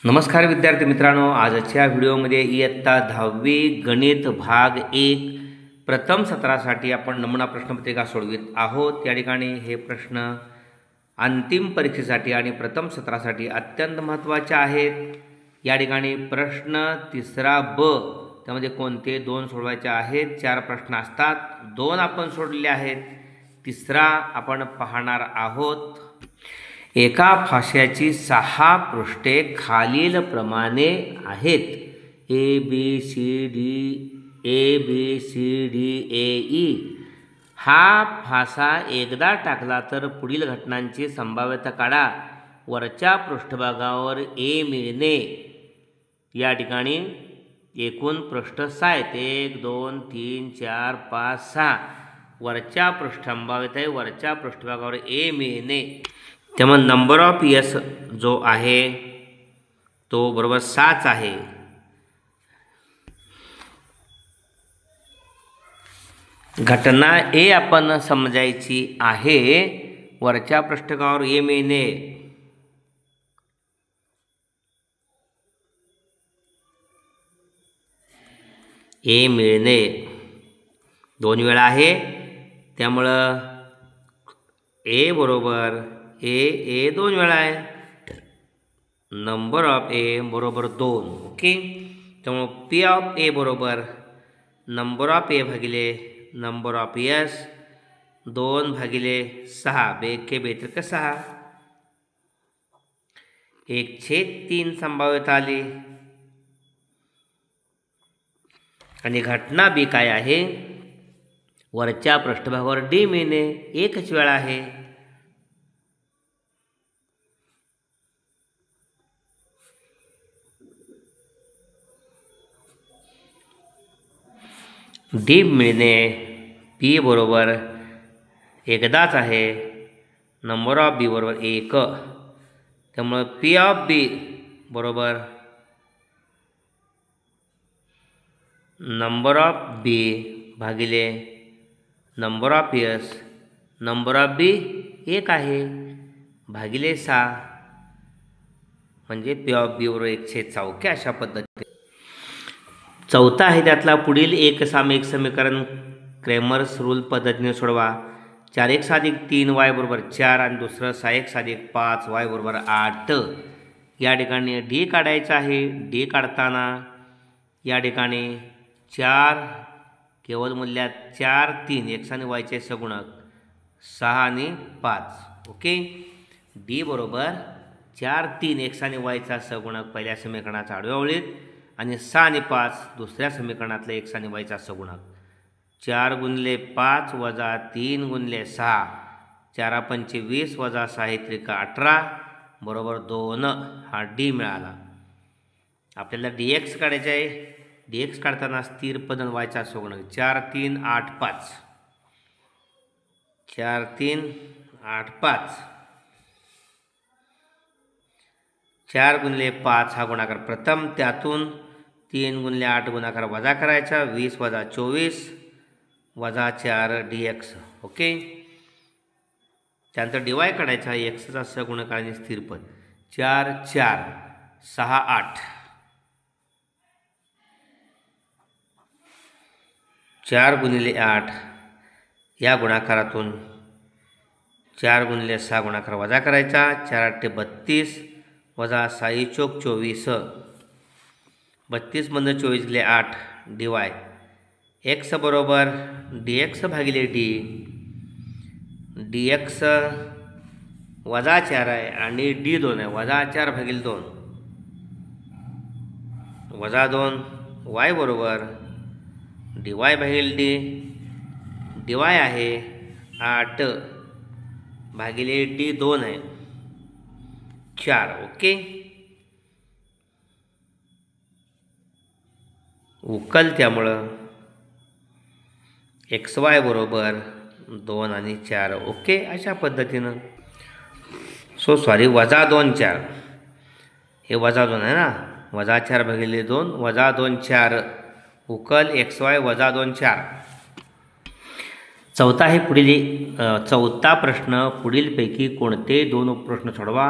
नमस्कार विद्यार्थी मित्रांनो, आजच्या व्हिडिओमध्ये इयत्ता 10वी गणित भाग 1 प्रथम सत्रासाठी आपण नमुना प्रश्नपत्रिका सोडवित आहोत। या ठिकाणी हे प्रश्न अंतिम परीक्षेसाठी आणि प्रथम सत्रासाठी अत्यंत महत्त्वाचे आहेत। या ठिकाणी प्रश्न तिसरा ब त्यामध्ये कोणते दोन सोडवायचे आहेत। 4 प्रश्न असतात, 2 आपण सोडलेले आहेत, तिसरा आपण पाहणार आहोत। एका फाश्याची 6 पृष्ठे खालील प्रमाणे आहेत। A B C D A E. हा फासा एकदा टाकला तर पुढील घटनांची संभाव्यता काढा। वरच्या पृष्ठभागावर ए मिळणे। या ठिकाणी एकूण पृष्ठ 6 आहेत, 1 2 3 4 5 6। वरच्या संभाव्यता आहे वरच्या पृष्ठभागावर ए मिळणे, त्यामुळे नंबर ऑफ यस जो आहे तो बरोबर 6च आहे। घटना ए आपण समजायची आहे। वरच्या पृष्ठभागावर ए मिळणे, ए मिळणे 2 वेळा आहे, त्यामुळं ए बरोबर ए 2 वेळा आहे। नंबर ऑफ ए बरोबर 2। ओके, त्यामुळे पी ऑफ ए बरोबर नंबर ऑफ ए भागिले नंबर ऑफ यस 2 भागिले 6 बेके बेत्रिक 6 1/3 संभाव्यता आली। आणि घटना बी काय आहे? वरच्या पृष्ठभागावर डी मिळणे, एकच वेळा आहे। डी मिळणे, पी बरोबर एकदाच आहे, नंबर ऑफ बी बरोबर 1, त्यामुळे पी ऑफ बी बरोबर नंबर ऑफ बी भागिले number of S number of B 1 आहे भागिले 6, म्हणजे पी ऑफ बी बरोबर 1/6। ओके, अशा पद्धतीने चौथा आहे त्यातला पुढील एक सामायिक समीकरण क्रेमर्स रूल पद्धतीने सोडवा। 4x + 3y बरोबर 4 आणि दुसरं 6x + 5y बरोबर 8। या ठिकाणी डी काढायचा आहे। डी काढताना या ठिकाणी 4 केवळ मूल्यात 4 3 x आणि y चे सगुणक 6 आणि 5। ओके, डी बरोबर 4 3 x आणि y चा सगुणक पहिल्या समीकरणाचा आडव्या ओळीत आणि 6 आणि 5 दुसऱ्या समीकरणातले x आणि y चा सगुणक। 4 × 5 - 3 × 6 4 पंचे 20 - 6 त्रिका 18 बरोबर 2। हा डी मिळाला। आपल्याला डी एक्स काढायचे आहे। डी एक्स काढताना स्थिर पद y चा सगुणक 4 3 8 5 4 3 8 5 4 × 5 हा गुणाकार प्रथम, त्यातून 3 × 8 गुणाकार वजा करायचा, 20 - 24 - 4 डी एक्स। ओके, त्यानंतर डी वाय काढायचा, एक्सचा सगुणक आणि स्थिर पद 4 4 6 8 4 × 8 या गुणाकारातून 4 × 6 गुणाकार वजा करायचा, 4 8 32 - 6 चौक 24 32 मधून 24 गेले 8 डी वाय। एक्स बरोबर डी एक्स भागिले डी, डी एक्स -4 आहे आणि डी 2 आहे, -4 भागिले 2 -2 वाय बरोबर डी वाय भागिले डी, डी वाय आहे 8 भागिले डी 2 आहे 4। ओके, उकल त्यामुळं एक्स वाय बरोबर 2 आणि 4। ओके, अशा पद्धतीनं -2 4 हे -2 आहे ना, -4 भागिले 2 -2 4 उकल एक्स वाय -2 4। चौथा आहे चौथा प्रश्न, पुढीलपैकी कोणते 2 उपप्रश्न सोडवा।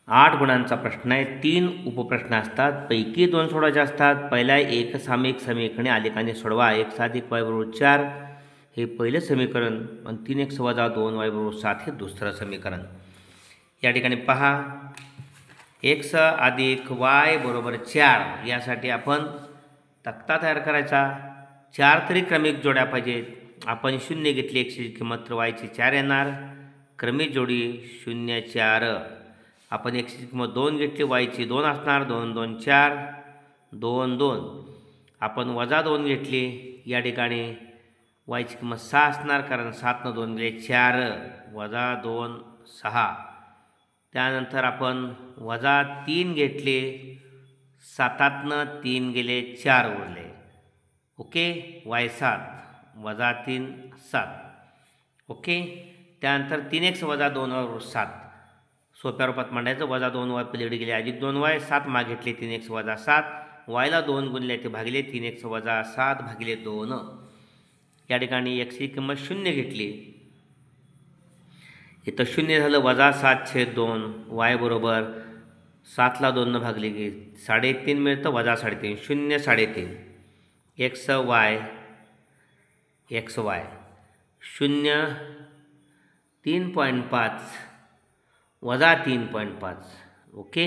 8 गुणांचा प्रश्न आहे. 3 उपप्रश्न असतात, पैकी 2 सोडवायचे असतात. पहिला एकसामायिक समीकरणे आलेखाने सोडवा. x अधिक y बरोबर 4 हे पहिलं समीकरण आणि 3x वजा 2y बरोबर 7 हे दुसरं समीकरण. या ठिकाणी पहा, x अधिक y बरोबर 4 यासाठी आपण तक्ता तयार करायचा. 4 तरी क्रमिक जोड्या पाहिजेत. आपण 0 घेतली, xची किंमत तर yची 4 येणार. क्रमिक जोडी 0 4. आपण xची किंमत 2 घेतली, yची 2 असणार. 2 2 4 2 2. आपण वजा 2 घेतली, या ठिकाणी yची किंमत 6 असणार, कारण 7 न 2 गेले 4 वजा 2 6. त्यानंतर आपण वजा 3 घेतले, 7 न 3 गेले 4 उरले. ओके, y 7 वजा 3 7. ओके, त्यानंतर 3x वजा 2y 7. सोप्या रूपात मांडायचं. वजा 2y पलीकडे गेले, अधिक 2y. 7 माग घेतले, 3x वजा 7. yला 2 गुणले ते भागिले 3x वजा 7 भागिले 2. या ठिकाणी xची किंमत 0 घेतली, इथं 0 झालं. वजा 7/2. y बरोबर 7ला 2 भागले की 3.5 मिळतं, वजा 3.5. 0 3.5. x y 0 3.5 वजा 3.5. ओके,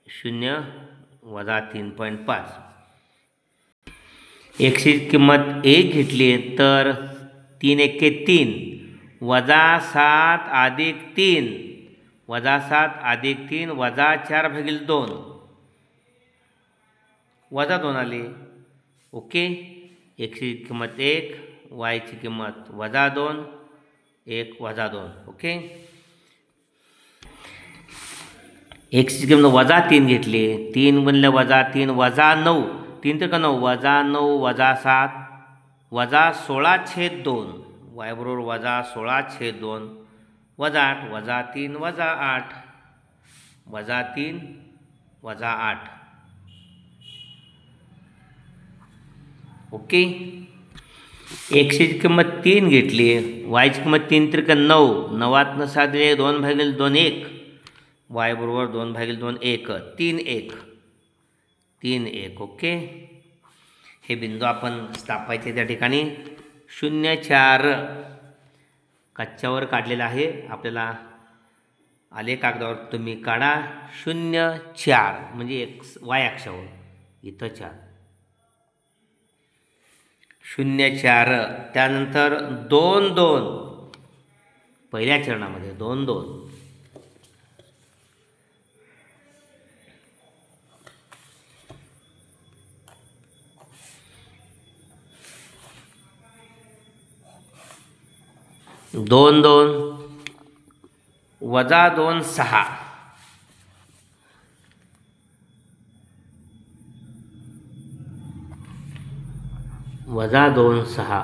0 वजा 3.5. xची किंमत 1 घेतली तर 3 1 3 वजा 7 अधिक 3 वजा 7 अधिक 3 वजा 4 भागिले 2 वजा 2 आले. ओके, xची किंमत 1, yची किंमत वजा 2 1 वजा 2. ओके, xची किंमत वजा 3 घेतली, 3 गुणले वजा 3 वजा 9. 3 तर का 9 वजा 9 वजा 7 वजा 16/2. y बरोबर वजा 16/2 वजा 8 वजा 3 वजा 8 वजा 3 वजा 8. ओके, xची किंमत 3 घेतली, yची किंमत 3 तर का 9. 9 न 7 दिले, 2 भागिले 2 1. y बरोबर 2 भागिले 2 1 3 1 3 1. ओके, हे बिंदू आपण स्थापायचे. त्या ठिकाणी 0 4 कच्च्यावर काढलेला आहे. आपल्याला आले कागदावर तुम्ही काढा. 0 4 म्हणजे y अक्षावर इथं 4 0 4. त्यानंतर 2 2 पहिल्या चरणामध्ये 2 2. दोन 2 वजा 2 6 वजा 2 6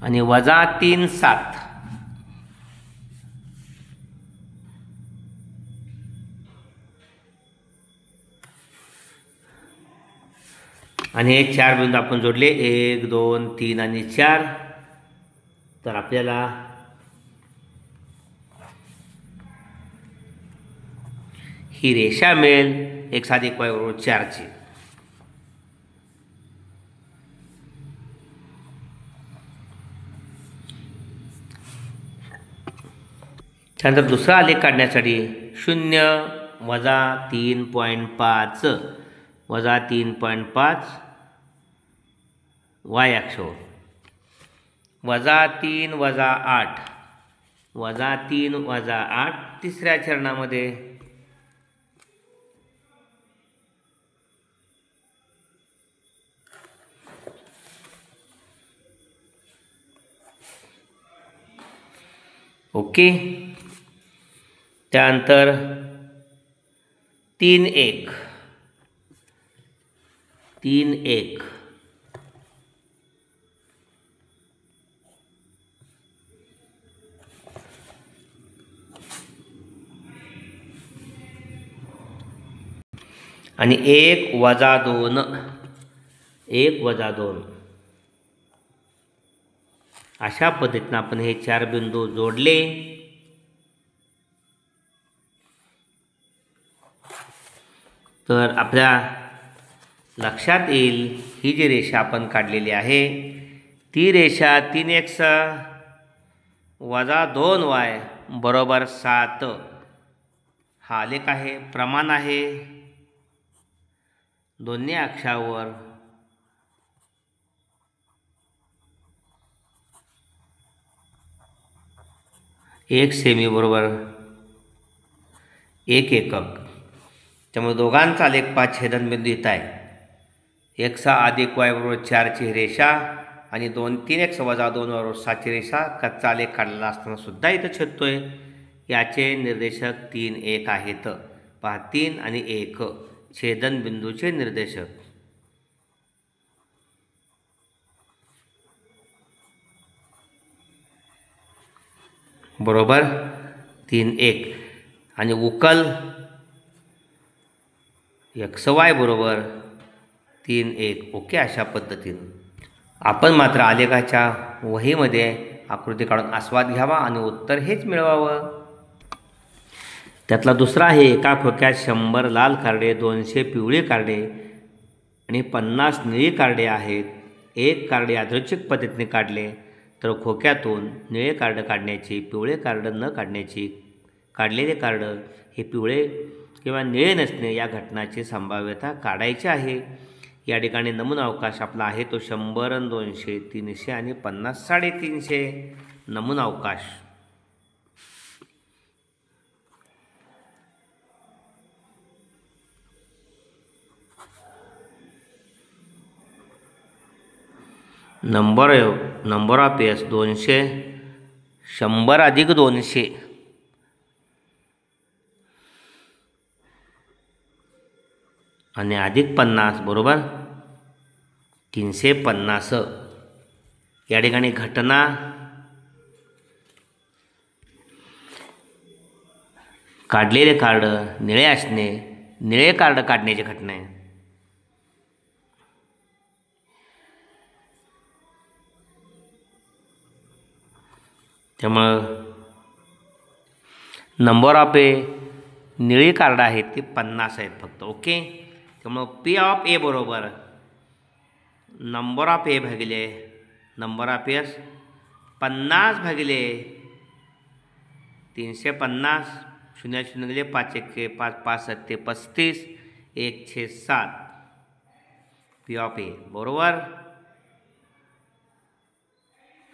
आणि वजा 3 7. आणि हे 4 बिंदू आपण जोडले 1 2 3 आणि 4. तर आपल्याला ही रेषा मिळेल x अधिक y बरोबर 4ची. त्यानंतर दुसरा आलेख काढण्यासाठी 0 वजा 3.5 वजा 3.5 y अक्षावर वजा 3 वजा 8 वजा 3 वजा 8. तिसऱ्या चरणामध्ये ओके, त्यानंतर 3 1 3 1 आणि 1 वजा 2 1 वजा 2. अशा पद्धतीनं आपण हे 4 बिंदू जोडले. तर आपल्या लक्षात येईल ही जी रेषा आपण काढलेली आहे ती रेषा 3x वजा 2y बरोबर 7 हा आलेख आहे, प्रमाण आहे। दोन्ही अक्षावर 1 सेमी बरोबर 1 एकक। त्यामुळे दोघांचा आलेख 5 छेदनबिंदू येत आहे। x अधिक y बरोबर 4 ची रेषा आणि 3x वजा 2 बरोबर 7 ची रेषा कच्चा आलेख काढलेला असताना सुद्धा इथं छेदतोय। याचे निर्देशक 3 1 आहेत। पहा 3 आणि 1 छेदनबिंदूचे निर्देशक। बरोबर 3 1 आणि उकल xy बरोबर 3 1 ओके। अशा पद्धतीने आपण मात्र आलेखाच्या वहीमध्ये आकृती काढून आस्वाद घ्यावा आणि उत्तर हेच मिळवावं। त्यातला दुसरा आहे, एका खोक्यात 100 लाल कार्डे, 200 पिवळी कार्डे आणि 50 निळी कार्डे आहेत। एक कार्ड यादृच्छिक पद्धतीने काढले तर खोक्यातून निळे कार्ड काढण्याची, पिवळे कार्ड न काढण्याची, काढलेले कार्ड हे पिवळे किंवा निळे नसणे या घटनाची संभाव्यता काढायची आहे। या ठिकाणी नमुना अवकाश आपला आहे तो 100, 200, 300 आणि 50 350 नमुना अवकाश। नंबर ऑफ एस 200, 100 अधिक 200 आणि अधिक 50 बरोबर 350। या ठिकाणी घटना काढलेले कार्ड निळे असणे, निळे कार्ड काढण्याची घटना आहे। त्यामुळं नंबर ऑफ ए निळी कार्ड आहेत ती 50 आहेत फक्त, ओके। त्यामुळं पी ऑफ ए बरोबर नंबर ऑफ ए भागिले नंबर ऑफ एस 50 भागिले 350, 0 0 गेले 5 1 5 5 7 35 1/7 पी ऑफ ए बरोबर।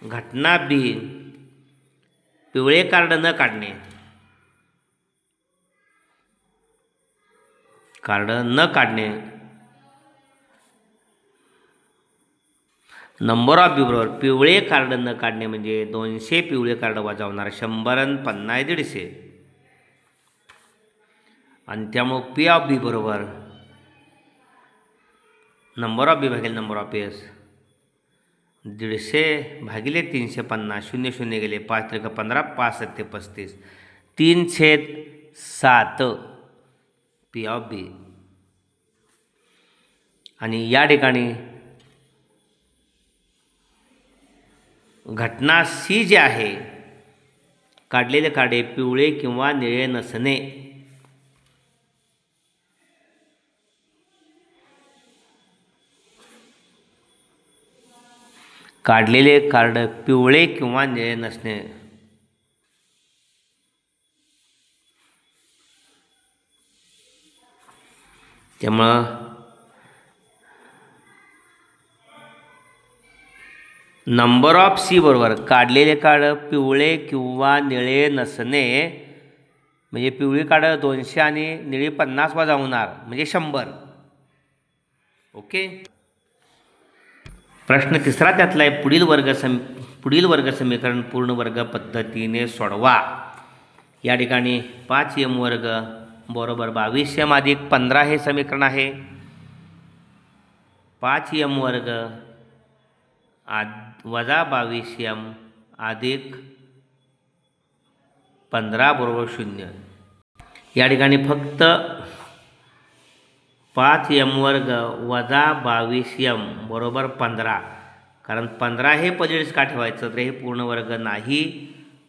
घटना बी पिवळे कार्ड न काढणे, कार्ड न काढणे नंबर ऑफ बी बरोबर पिवळे कार्ड न काढणे म्हणजे 200 पिवळे कार्ड वाजवणार 100 आणि 50 150 आणि त्यामुळे पी ऑफ बी बरोबर नंबर ऑफ बी भागिले नंबर ऑफ एस 150 भागिले 350, 0 0 गेले 5 3 15 5 7 35 3/7 पी ऑफ बी। आणि या ठिकाणी घटना सी जी आहे, काढलेले कार्डे पिवळे किंवा निळे नसणे, काढलेले कार्ड पिवळे किंवा निळे नसणे। त्यामुळं नंबर ऑफ सी बरोबर काढलेले कार्ड पिवळे किंवा निळे नसणे म्हणजे पिवळी कार्ड 200 आणि निळी 50 वाजवणार म्हणजे 100, ओके। प्रश्न तिसरा त्यातला आहे, पुढील वर्ग समीकरण पूर्ण वर्ग पद्धतीने सोडवा। या ठिकाणी 5m वर्ग बरोबर 22m अधिक 15 हे समीकरण आहे। 5m वर्ग वजा 22m अधिक 15 बरोबर 0। या ठिकाणी फक्त 5m वर्ग वजा 22m बरोबर 15, कारण 15 हे पलीकडे का ठेवायचं तर हे पूर्ण वर्ग नाही।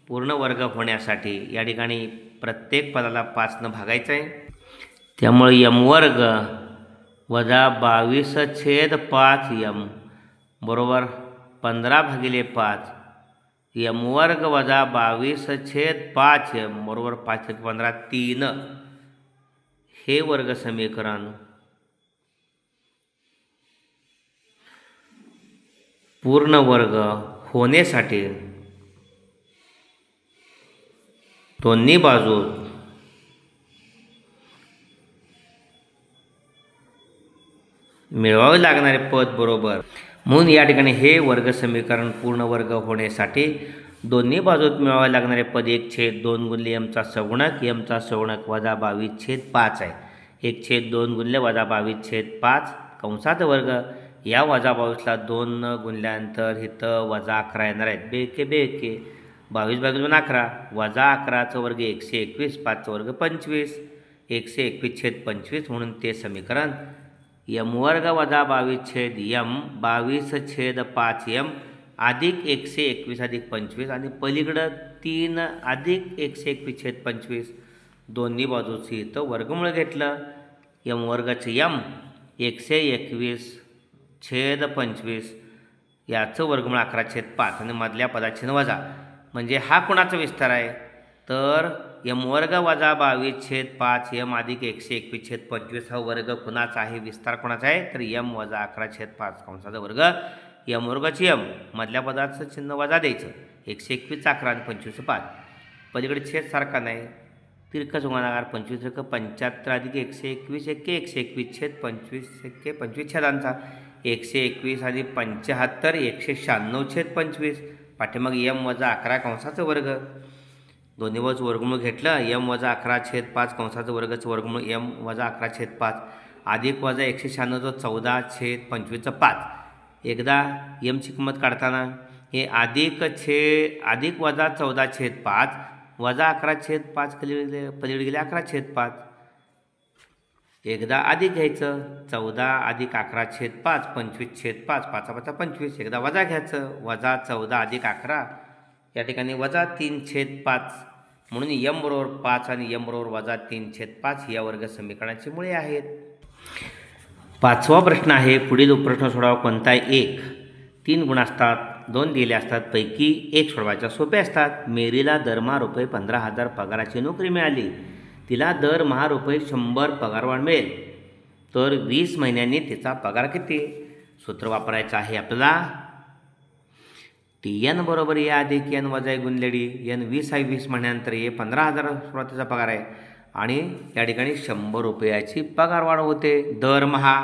पूर्ण वर्ग होण्यासाठी या ठिकाणी प्रत्येक पदाला 5 ने भागायचं आहे। त्यामुळे यम वर्ग वजा 22/5 यम बरोबर 15/5 यम वर्ग वजा 22/5 यम बरोबर 5×15 3 हे वर्ग समीकरण पूर्ण वर्ग होण्यासाठी दोन्ही बाजूत मिळवावे लागणारे पद बरोबर, म्हणून या ठिकाणी हे वर्ग समीकरण पूर्ण वर्ग होण्यासाठी दोन्ही बाजूत मिळवावे लागणारे पद 1/2 गुणिले यमचा सगुणक यमचा सगुणक वजा 22/5 आहे. 1/2 गुणिले वजा 22/5 कंसात वर्ग. या वजा 22ला 2 गुणल्यानंतर इथं वजा 11 येणार आहेत. बेके 22 भागिले 11 वजा 11चा वर्ग 121 5चा वर्ग 25 121/25 म्हणून ते समीकरण यम वर्ग वजा 22/यम 22/5 यम अधिक 121 अधिक 25 आणि पलीकडं 3 अधिक 121/25 दोन्ही बाजूची इथं वर्गमूळ घेतलं. यम वर्गाचं यम 121/25 याचं वर्गमूळ 11/5 आणि मधल्या पदाचे वजा, म्हणजे हा कोणाचा विस्तार आहे तर यम वर्ग वजा 22/5 यम अधिक 121/25 हा वर्ग कुणाचा आहे, विस्तार कोणाचा आहे तर यम वजा 11/5 कंसाचा वर्ग यम वर्गाचे यम मधल्या पदाचं चिन्ह वजा द्यायचं. 121 11 आणि 25 5 पलीकडे छेद सारखा नाही तिरकस गुणाकार 25 75 अधिक 121 121/25 25 छेदांचा 121 आणि 75 196/25 पाठीमाग यम वजा 11 कंसाचं वर्ग दोन्ही बाजू वर्गमूळ घेतलं. यम वजा 11/5 कंसाचं वर्गाचं वर्गमूळ यम वजा 11/5 अधिक वजा 196 14/25 5. एकदा यमची किंमत काढताना हे अधिक वजा 14/5 वजा 11/5 पलीकडे गेले 11/5. एकदा अधिक घ्यायचं 14 अधिक 11/5 25/5 5 25. एकदा वजा घ्यायचं वजा 14 अधिक 11 या ठिकाणी वजा 3/5 म्हणून यम बरोबर 5 आणि यम बरोबर वजा 3/5 या वर्ग समीकरणाची मुळे आहेत. 5वा प्रश्न आहे. पुढील प्रश्न सोडवा कोणता एक 3 गुण असतात 2 दिले असतात पैकी एक सोडवायच्या सोपे असतात. मेरीला दरमहा रुपये 15,000 पगाराची नोकरी मिळाली. तिला दरमहा रुपये 100 पगारवाढ मिळेल तर 20 महिन्यांनी तिचा पगार किती. सूत्र वापरायचं आहे आपल्याला TN बरोबर या अधिक N वजा 1 गुणिले D. N 20 आहे 20 महिन्यानंतर हे 15,000 सुरुवातीचा पगार आहे आणि या ठिकाणी 100 रुपयाची पगारवाढ होते दरमहा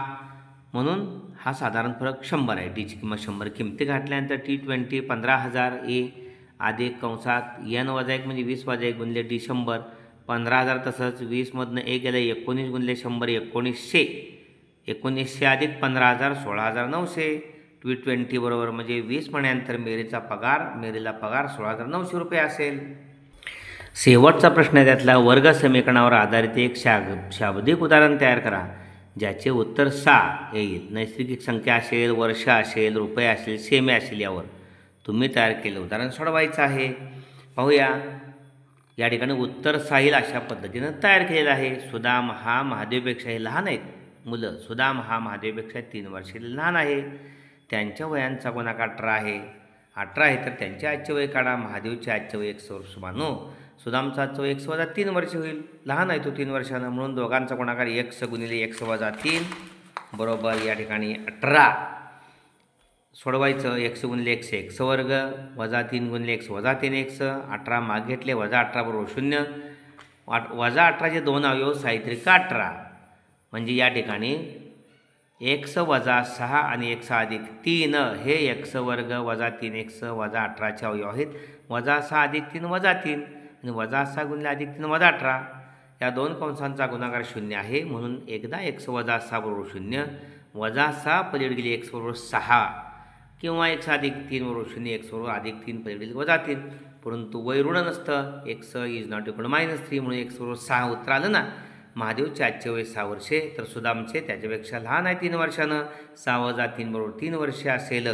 म्हणून हा साधारण फरक 100 आहे. Dची किंमत 100 किमती घातल्यानंतर T20 15,000 A अधिक कंसात N वजा 1 म्हणजे 20 वजा 1 गुणिले D 100 15,000 तसंच 20मधनं 1 गेलं 19 गुणिले 100 1900 अधिक 15,000 16,900 T20 बरोबर म्हणजे 20 महिन्यानंतर मेरीला पगार 16,900 रुपये असेल. शेवटचा प्रश्न आहे त्यातला वर्ग समीकरणावर आधारित एक शाब्दिक उदाहरण तयार करा ज्याचे उत्तर 6 येईल. नैसर्गिक संख्या असेल वर्ष असेल रुपये असेल सेमी असेल यावर तुम्ही तयार केलं उदाहरण सोडवायचं आहे. पाहूया या ठिकाणी उत्तर 6 येईल अशा पद्धतीनं तयार केलेलं आहे. सुदाम हा महादेवपेक्षाही लहान आहेत मुलं. सुदाम हा महादेवपेक्षा 3 वर्षे लहान आहे. त्यांच्या वयांचा गुणाकार 18 आहे. 18 आहे तर त्यांचे आजचे वय काढा. महादेवचे आजचे वय 100 वर्ष मानू. सुदामचा आजचं वय 100 वजा 3 वर्ष होईल. लहान आहे तो 3 वर्षानं म्हणून दोघांचा गुणाकार 100 गुणिले 100 वजा 3 बरोबर या ठिकाणी 18 सोडवायचं. 100 गुणिले 100 वर्ग वजा 3 गुणिले 100 वजा 3 100 18 माग घेतले वजा 18 बरोबर 0 वजा 18चे 2 अवयव साहित्रिक 18 म्हणजे या ठिकाणी 100 वजा 6 आणि 100 अधिक 3 हे 100 वर्ग वजा 3 100 वजा 18चे अवयव आहेत. वजा 6 अधिक 3 वजा 3 आणि वजा 6 गुणिले अधिक 3 वजा 18 या दोन कंसांचा गुणाकार 0 आहे म्हणून एकदा 100 वजा 6 बरोबर 0 वजा 6 पलीकडे गेली 100 बरोबर 6 किंवा 100 अधिक 3 बरोबर 0 100 बरोबर अधिक 3 पलीकडे गेली वजा 3 परंतु वय ऋण नसतं. 100 इज नॉट इक्वल -3 म्हणून 100 बरोबर 6 उत्तर आलं ना. महादेवचे आजचे वय 6 वर्षे तर सुदामचे त्याच्यापेक्षा लहान आहे 3 वर्षानं. 6 वजा 3 बरोबर 3 वर्षे असेल.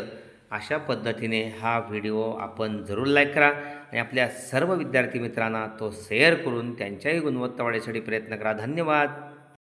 अशा पद्धतीने हा व्हिडिओ आपण जरूर लाईक करा आणि आपल्या सर्व विद्यार्थी मित्रांना तो शेअर करून त्यांच्याही गुणवत्ता वाढीसाठी प्रयत्न करा. धन्यवाद.